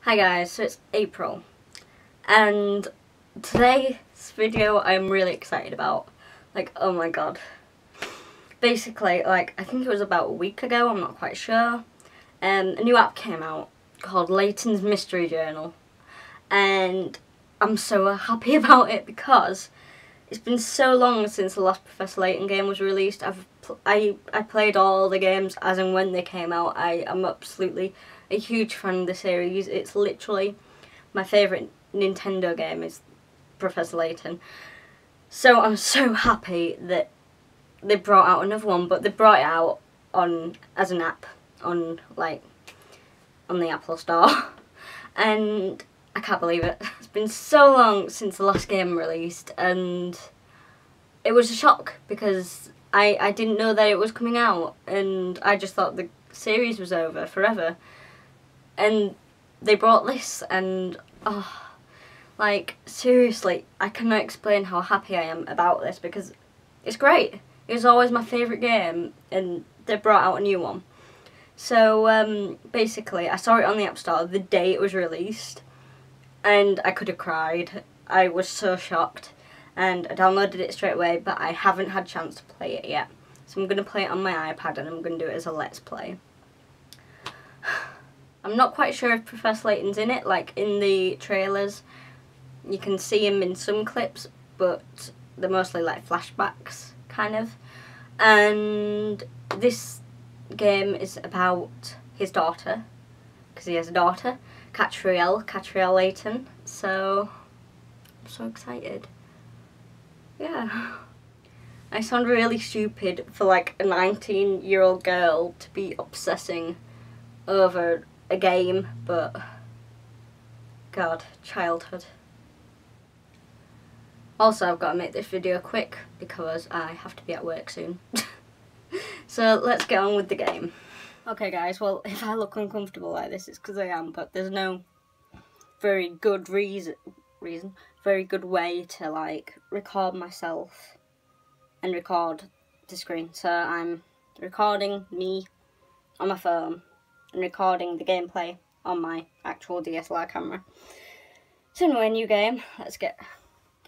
Hi guys, so it's April, and today's video I'm really excited about. Like, oh my god. Basically, like, I think it was about a week ago, I'm not quite sure, a new app came out called Layton's Mystery Journal, and I'm so happy about it because it's been so long since the last Professor Layton game was released. I played all the games as and when they came out. I am absolutely a huge fan of the series. It's literally my favourite Nintendo game is Professor Layton. So I'm so happy that they brought out another one, but they brought it out as an app on the Apple Store. And I can't believe it. It's been so long since the last game released, and it was a shock because I didn't know that it was coming out, and I just thought the series was over forever. And they brought this, and oh, like, seriously, I cannot explain how happy I am about this because it's great. It was always my favourite game, and they brought out a new one. So basically, I saw it on the App Store the day it was released, and I could have cried. I was so shocked, and I downloaded it straight away, but I haven't had a chance to play it yet. So I'm going to play it on my iPad, and I'm going to do it as a Let's Play. I'm not quite sure if Professor Layton's in it. Like, in the trailers you can see him in some clips, but they're mostly like flashbacks, kind of. And this game is about his daughter, because he has a daughter, Catriel Layton. So I'm so excited. Yeah. I sound really stupid for like a 19-year-old girl to be obsessing over a game, but god, childhood. Also, I've got to make this video quick because I have to be at work soon. So let's get on with the game. Okay guys, well, if I look uncomfortable like this, it's because I am, but there's no very good very good way to like record myself and record the screen. So I'm recording me on my phone and recording the gameplay on my actual DSLR camera. So anyway, new game. Let's get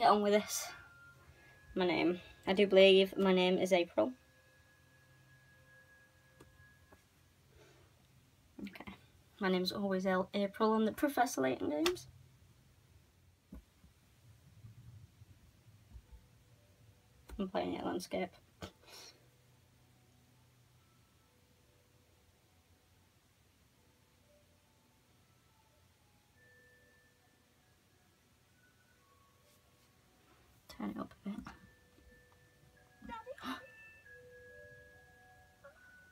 on with this. I do believe my name is April. Okay, my name's always April on the Professor Layton games. I'm playing it landscape. Turn it up a bit.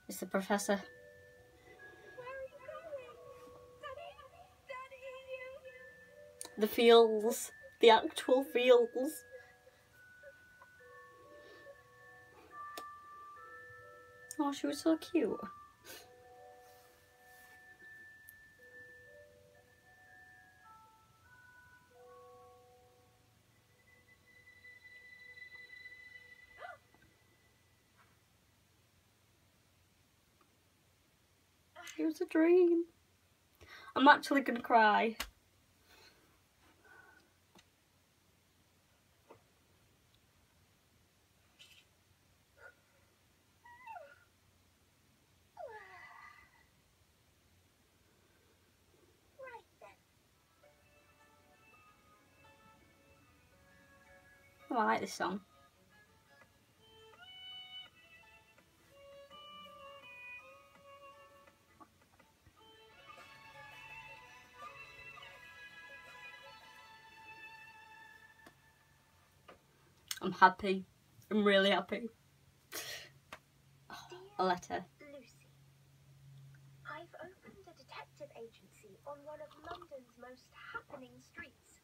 It's the professor. Where are you going? Daddy? The feels. The actual feels. Oh, she was so cute. It was a dream. I'm actually gonna cry. Right then. Oh, I like this song. I'm happy. I'm really happy. Oh, a letter. Lucy, I've opened a detective agency on one of London's most happening streets.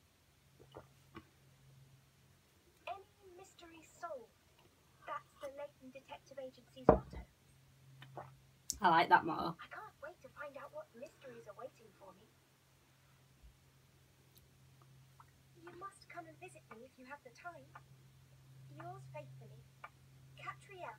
Any mystery solved. That's the Layton Detective Agency's motto. I like that motto. I can't wait to find out what mysteries are waiting for me. You must come and visit me if you have the time. Yours faithfully, Catriel.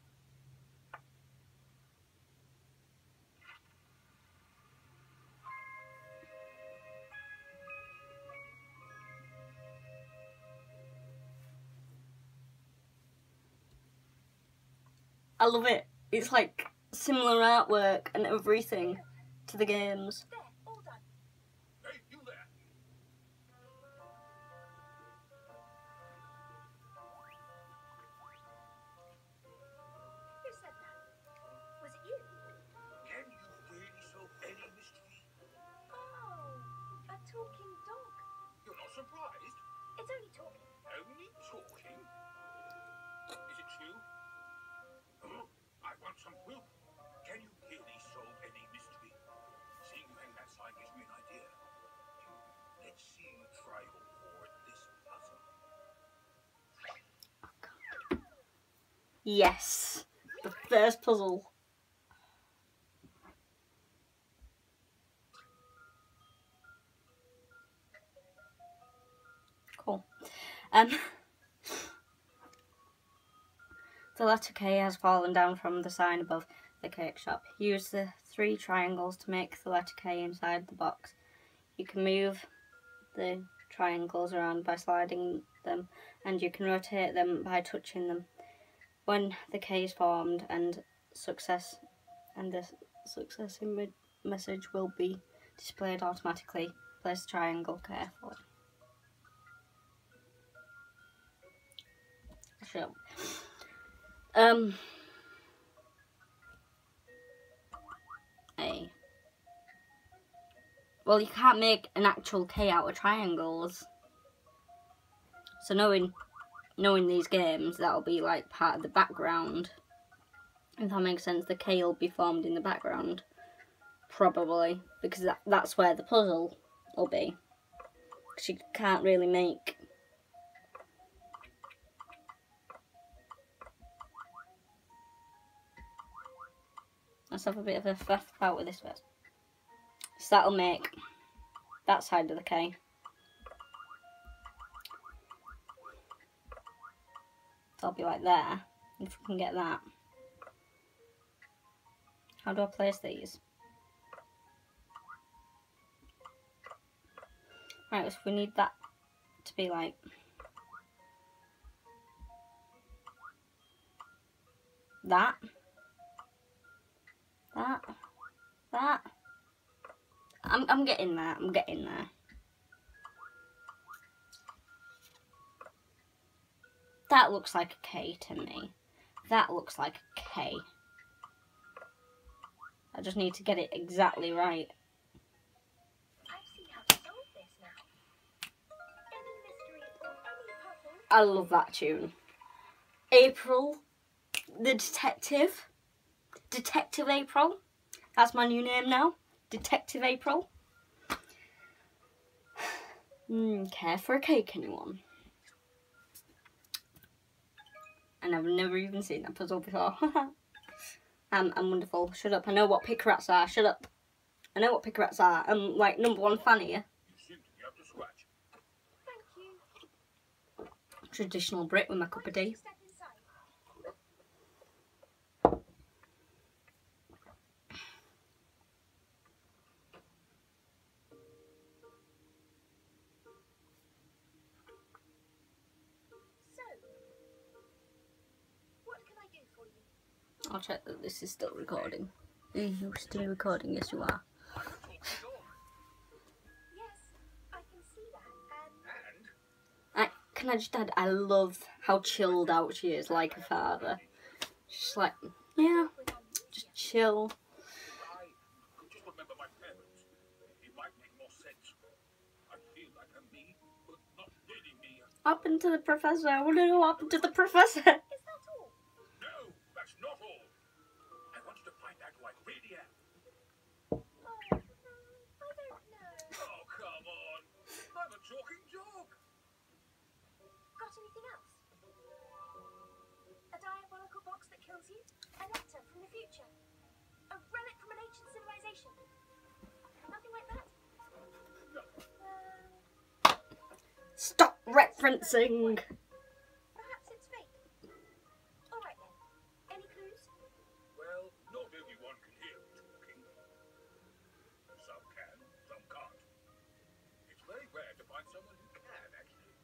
I love it. It's like similar artwork and everything to the games. There, all done. Hey, you there. Who said that? Was it you? Can you really solve any mystery? Oh, a talking dog. You're not surprised? It's only talking. Only talking? Is it true? Oh, I want some proof. Can you really solve any mystery? Seeing you hang that sign gives me an idea. Let's see you try your board this puzzle. Yes, the first puzzle. Cool. The letter K has fallen down from the sign above the cake shop. Use the 3 triangles to make the letter K inside the box. You can move the triangles around by sliding them, and you can rotate them by touching them. When the K is formed and the success message will be displayed automatically. Place the triangle carefully. Sure. A. Well, you can't make an actual K out of triangles. So knowing these games, that'll be like part of the background. If that makes sense, the K will be formed in the background. Probably. Because that's where the puzzle will be. Because you can't really make... Let's have a bit of a faff out with this bit. So that'll make that side of the K. So I'll be like there, if we can get that. How do I place these? Right, so we need that to be like... That. I'm getting there, I'm getting there. That looks like a K to me. That looks like a K. I just need to get it exactly right. I see how to solve this now. Any mystery or any puzzle. I love that tune. April, the detective. Detective April. That's my new name now. Detective April. Care for a cake, anyone? And I've never even seen that puzzle before. I'm wonderful. Shut up. I know what pick rats are. Shut up. I know what pick rats are. I'm like #1 fan here. You seem to be up to scratch. Thank you. Traditional Brit with my cup of tea. Step inside. So, what can I do for you? I'll check that this is still recording. Are you still recording? Yes, you are. Yes, I can see that. And Can I just add, I love how chilled out she is, like a father. She's like, yeah, just chill. I could just remember my parents. It might make more sense. I feel like I'm me, but not really me. What happened to the professor? I want to know what happened to the professor. is that all? No, that's not all. I want you to find out who I really am. Oh, I don't know. Oh, come on. I'm a talking dog. Got anything else? A diabolical box that kills you? A letter from the future? A relic from an ancient civilization? Nothing like that? Stop referencing. Perhaps it's fate. Alright then. Any clues? Well, not everyone can hear me talking. Some can, some can't. It's very rare to find someone who can, actually.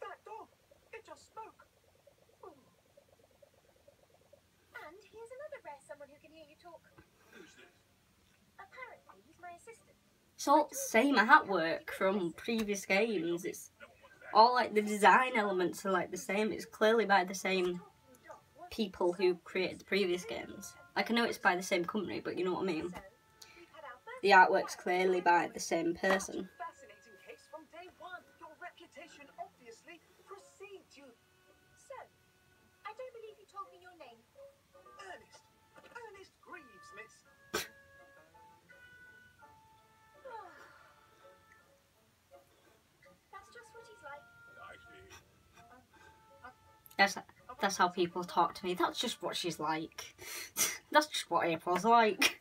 That dog! It just spoke! someone who can hear you talk. Who's this? Apparently, he's my assistant. It's all the same artwork from previous games. It's all like the design elements are like the same. It's clearly by the same people who created the previous games. Like, I know it's by the same company, but you know what I mean. The artwork's clearly by the same person. Fascinating case from day one. Your reputation obviously precedes you. So, I don't believe you told me your name. Ernest. Ernest Greaves, miss. That's just what he's like. I see. That's how people talk to me. That's just what she's like. That's just what April's like.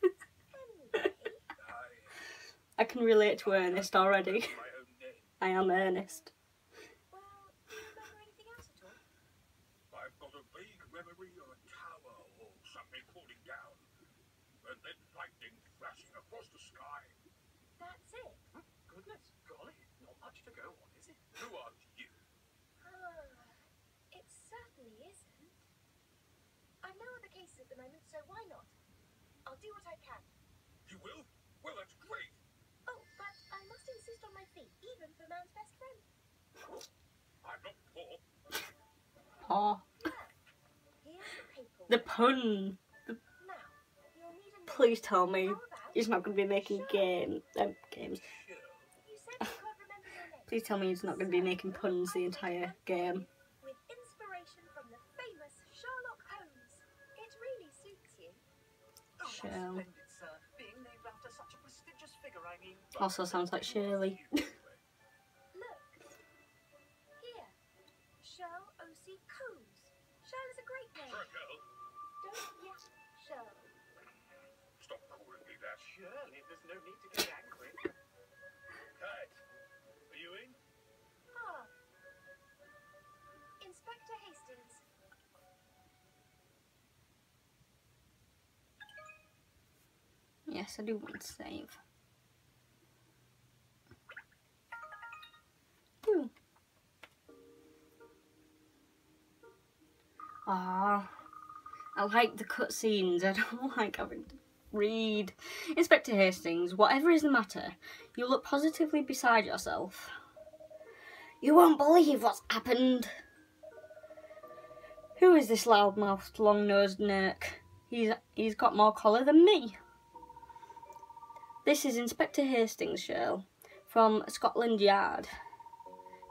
I can relate to Ernest already. My own name. I am Ernest. Well, do you remember anything else at all? I've got a vague memory of a tower or something falling down, and then lightning flashing across the sky. That's it. Goodness, golly, not much to go on, is it? Who are you? It certainly isn't. I've no other cases at the moment, so why not? I'll do what I can. You will? Well, that's great. Oh, but I must insist on my fee, even for man's best friend. I'm not poor. Oh, Here's the paperwork. the pun. Now, you'll need a note. Please tell me How about he's not going to be making games. Sure. you said you could remember your name? Please tell me he's not going to be making puns the entire game. With inspiration from the famous Sherlock Holmes. It really suits you. Oh, that's Shell. splendid, sir. Being named after such a prestigious figure, I mean. Also sounds like Shirley. Look. Here. Shirl O.C. Combs. Shirl is a great name. For a girl, Don't yet, Shirl. stop calling me that. Surely there's no need to get angry. Cat, are you in? Ah. Inspector Hastings. Yes, I do want to save. Ooh. Ah, I like the cutscenes. I don't like having to read. Inspector Hastings, whatever is the matter, you look positively beside yourself. You won't believe what's happened. Who is this loud-mouthed, long-nosed nerk? He's got more collar than me. This is Inspector Hastings, Shirl, from Scotland Yard.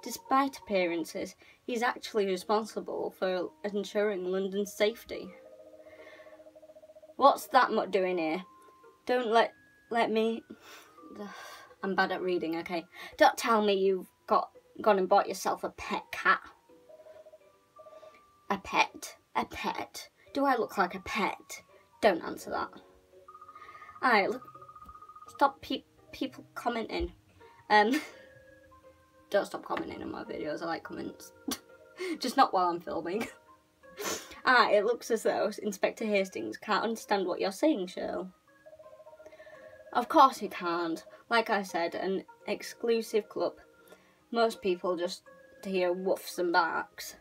Despite appearances, he's actually responsible for ensuring London's safety. What's that mutt doing here? Don't let me... I'm bad at reading, okay? Don't tell me you've gone and bought yourself a pet cat. A pet? A pet? Do I look like a pet? Don't answer that. Alright, look. Stop people commenting. Don't stop commenting on my videos. I like comments. Just not while I'm filming. It looks as though Inspector Hastings can't understand what you're saying, Shirl. Of course he can't. Like I said, an exclusive club. Most people just hear woofs and barks.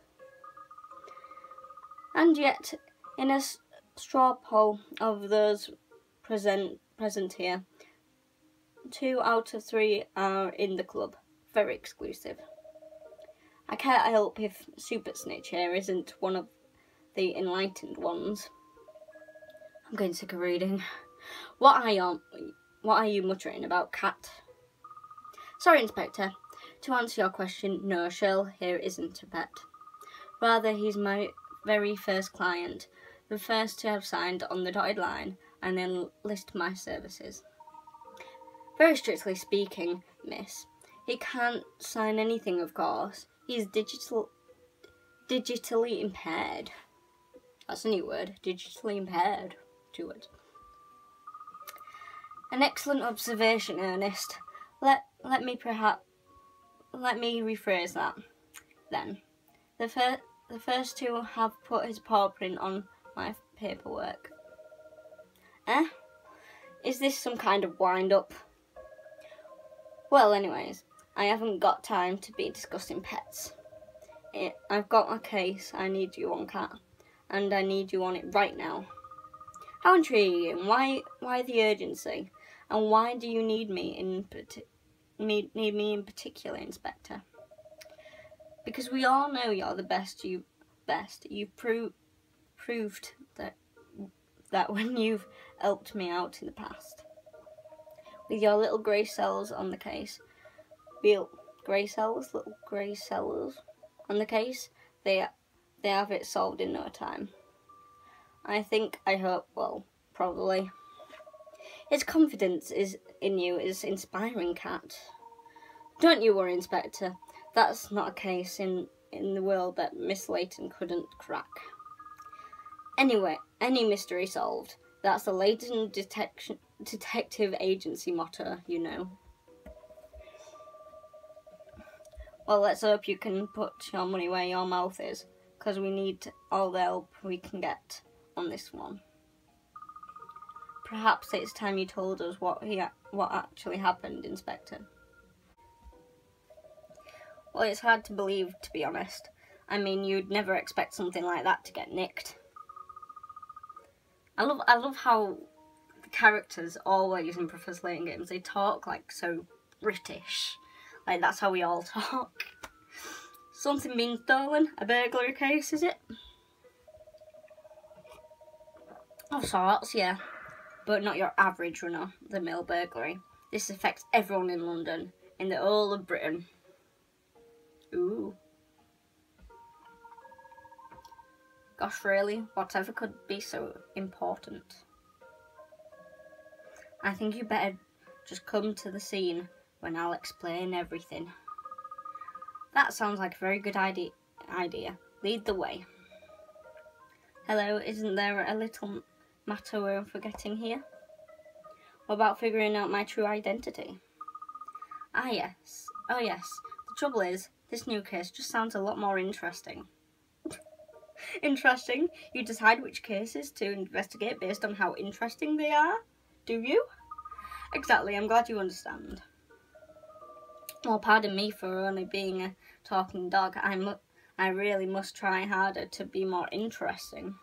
And yet, in a straw poll of those present here, 2 out of 3 are in the club. Very exclusive. I can't help if Super Snitch here isn't one of the enlightened ones. I'm getting sick of reading. What are you muttering about, cat? Sorry, Inspector. To answer your question, no, Shirl here isn't a pet. Rather, he's my very first client, the first to have signed on the dotted line and enlist my services. Very strictly speaking, miss, he can't sign anything, of course. He's digitally impaired. That's a new word, digitally impaired. 2 words. An excellent observation, Ernest. Let me rephrase that. Then, the first to have put his paw print on my paperwork. Is this some kind of wind-up? Well, anyways, I haven't got time to be discussing pets. I've got a case I need you on, cat, and I need you on it right now. How intriguing. Why the urgency? And why do you need me need me in particular, Inspector? Because we all know you're the best. You've proved that when you've helped me out in the past. With your little grey cells on the case. Little grey cells on the case, they have it solved in no time. I hope, well, probably. His confidence in you is inspiring, Cat. Don't you worry, Inspector. That's not a case in the world that Miss Layton couldn't crack. Anyway, any mystery solved. That's the Layton Detective Agency motto, you know. Well, let's hope you can put your money where your mouth is, because we need all the help we can get on this one. Perhaps it's time you told us what actually happened, Inspector. Well, it's hard to believe, to be honest. I mean, you'd never expect something like that to get nicked. I love how the characters always in Professor Layton games, they talk like so British. Like, that's how we all talk. Something being stolen? A burglary case, is it? Of sorts, yeah. But not your average run-of-the-mill burglary. This affects everyone in London, in the whole of Britain. Ooh. Gosh, really? Whatever could be so important? I think you better just come to the scene when I'll explain everything. That sounds like a very good idea. Lead the way. Hello, isn't there a little matter we're forgetting here? What about figuring out my true identity? Ah, yes. Oh, yes. The trouble is, this new case just sounds a lot more interesting. Interesting? You decide which cases to investigate based on how interesting they are? Do you? Exactly, I'm glad you understand. Well, pardon me for only being a talking dog. I really must try harder to be more interesting.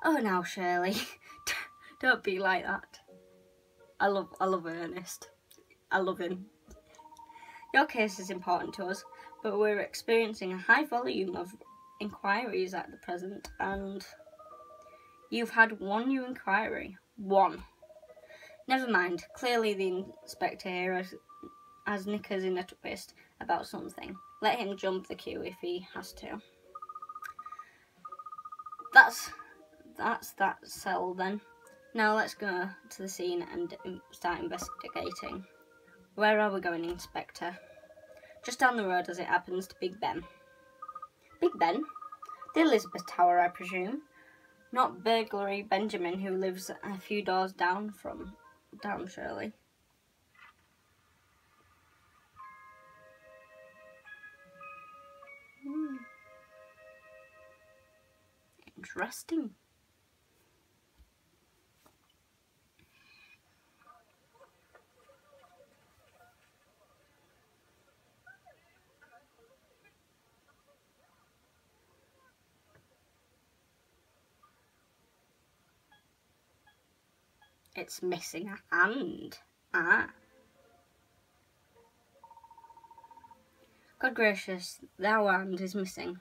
Oh, now, Shirley, don't be like that. I love Ernest. I love him. Your case is important to us, but we're experiencing a high volume of inquiries at the present, and you've had one new inquiry. One. Never mind. Clearly the inspector here has knickers in a twist about something. Let him jump the queue if he has to. That's that cell then. Now let's go to the scene and start investigating. Where are we going, Inspector? Just down the road as it happens to Big Ben. Big Ben? The Elizabeth Tower, I presume. Not burglary Benjamin, who lives a few doors down Shirley. Interesting. It's missing a hand. Ah. God gracious, the hand is missing.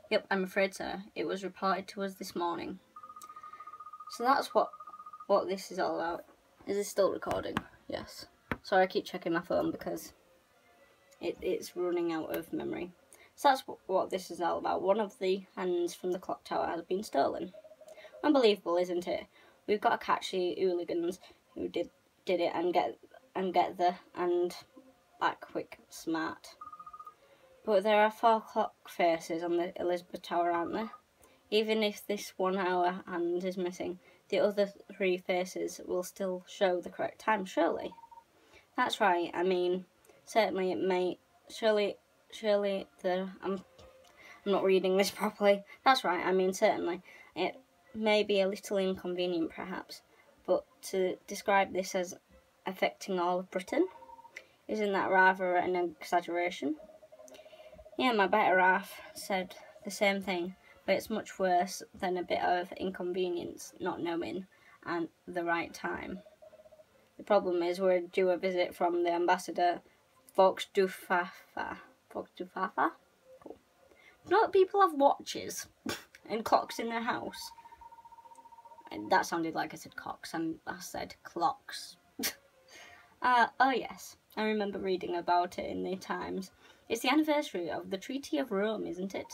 Yep, I'm afraid so. It was reported to us this morning. So that's what this is all about. Is this still recording? Yes. Sorry, I keep checking my phone because it's running out of memory. So that's what this is all about. One of the hands from the clock tower has been stolen. Unbelievable, isn't it? We've got to catch the hooligans who did it and get the hand back quick, smart. But there are 4 clock faces on the Elizabeth Tower, aren't there? Even if this 1 hour hand is missing, the other 3 faces will still show the correct time, surely. That's right. I mean, certainly it may. Surely I'm not reading this properly. That's right. I mean, certainly it may be a little inconvenient, perhaps, but to describe this as affecting all of Britain, isn't that rather an exaggeration? Yeah, my better half said the same thing, but it's much worse than a bit of inconvenience not knowing at the right time. The problem is we're due a visit from the ambassador, Fox Dufafa. Fox Dufafa? Cool. You know that people have watches and clocks in their house? And that sounded like I said cocks, and I said clocks. Oh yes, I remember reading about it in the Times. It's the anniversary of the Treaty of Rome, isn't it?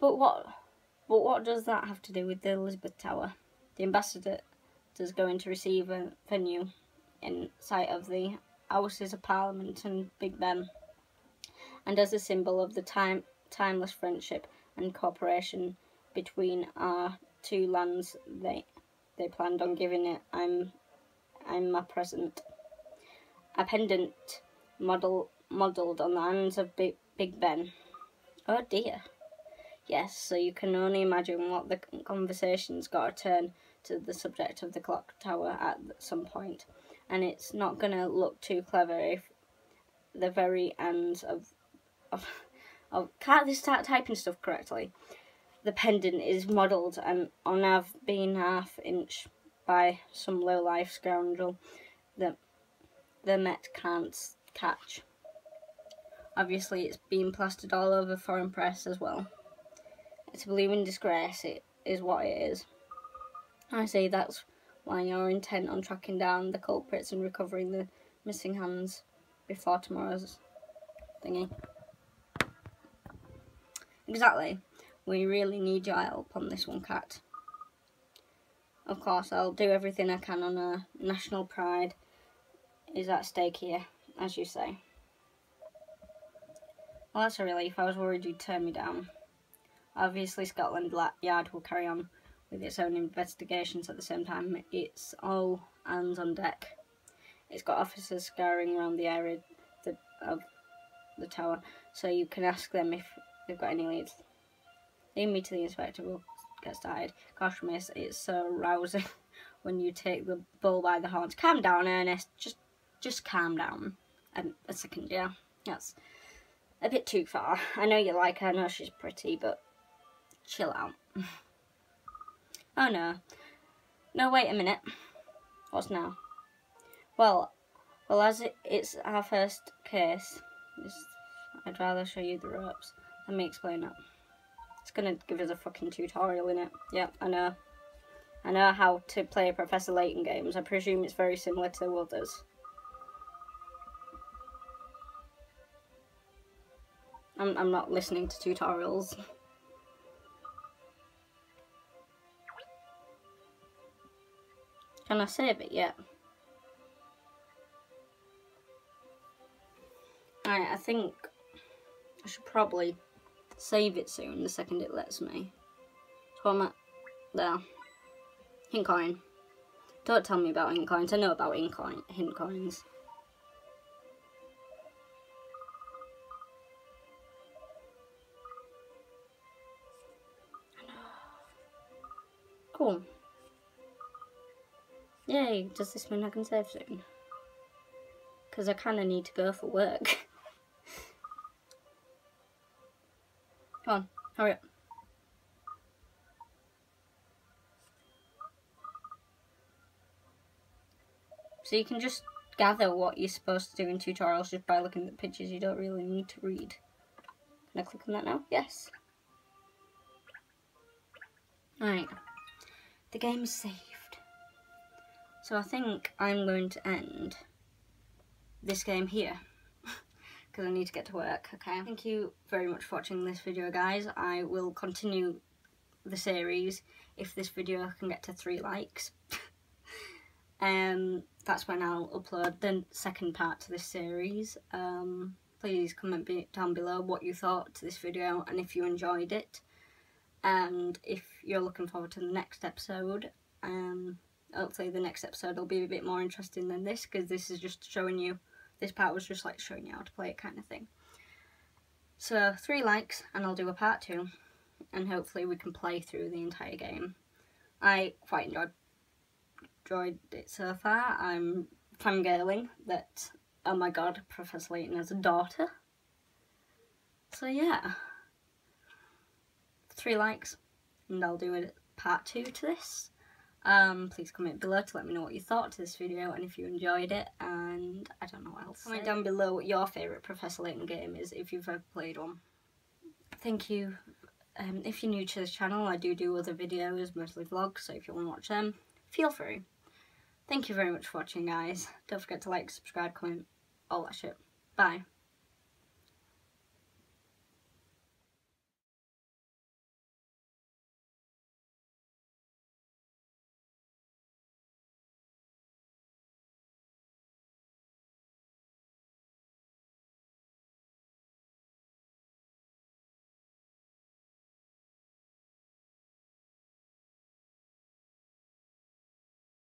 But what does that have to do with the Elizabeth Tower? The ambassador is going to receive a venue in sight of the Houses of Parliament and Big Ben, and as a symbol of the timeless friendship and cooperation between our two lands, they planned on giving it I'm a present. A pendant modelled on the hands of Big Ben. Oh dear. Yes, so you can only imagine what the conversation's got to turn to the subject of the clock tower at some point. And it's not going to look too clever if the very ends of can't they start typing stuff correctly? The pendant is modelled and on being half-inch by some low-life scoundrel that the Met can't catch. Obviously, it's been plastered all over foreign press as well. It's a blooming disgrace, it is what it is. I say that's why you're intent on tracking down the culprits and recovering the missing hands before tomorrow's thingy. Exactly. We really need your help on this one, Cat. Of course, I'll do everything I can on a national pride is at stake here, as you say. Well, that's a relief. I was worried you'd turn me down. Obviously, Scotland Yard will carry on with its own investigations at the same time. It's all hands on deck. It's got officers scouring around the area of the tower, so you can ask them if they've got any leads. Lead me to the inspector. We'll get started. Gosh, miss, it's so rousing when you take the bull by the horns. Calm down, Ernest. Just calm down. A second, yeah. That's a bit too far. I know you like her. I know she's pretty, but chill out. Oh no. No, wait a minute. What's now? Well, as it's our first case, I'd rather show you the ropes. Let me explain it. It's gonna give us a fucking tutorial in it. Yep, I know. I know how to play Professor Layton games. I presume it's very similar to others. I'm not listening to tutorials. Can I save it yet? Alright, I think I should probably save it soon, the second it lets me. So I'm at there. Hint coin. Don't tell me about hint coins. I know about hint coins. Cool. Yay, does this mean I can save soon? Because I kind of need to go for work. Come on, hurry up. So you can just gather what you're supposed to do in tutorials just by looking at the pictures. You don't really need to read. Can I click on that now? Yes. Alright. The game is saved. So I think I'm going to end this game here. Because I need to get to work, okay? Thank you very much for watching this video, guys. I will continue the series if this video can get to 3 likes. That's when I'll upload the second part to this series. Please comment down below what you thought to this video and if you enjoyed it. And if you're looking forward to the next episode, hopefully the next episode will be a bit more interesting than this, because this is just showing you, this part was just like showing you how to play it kind of thing. So 3 likes and I'll do a part 2, and hopefully we can play through the entire game. I quite enjoyed it so far. I'm fangirling that, oh my god, Professor Layton has a daughter. So yeah. 3 likes and I'll do a part 2 to this. Please comment below to let me know what you thought to this video and if you enjoyed it, and I don't know what else. Comment down below what your favourite Professor Layton game is if you've ever played one. Thank you. If you're new to this channel, I do other videos, mostly vlogs, so if you want to watch them, feel free. Thank you very much for watching, guys. Don't forget to like, subscribe, comment, all that shit. Bye.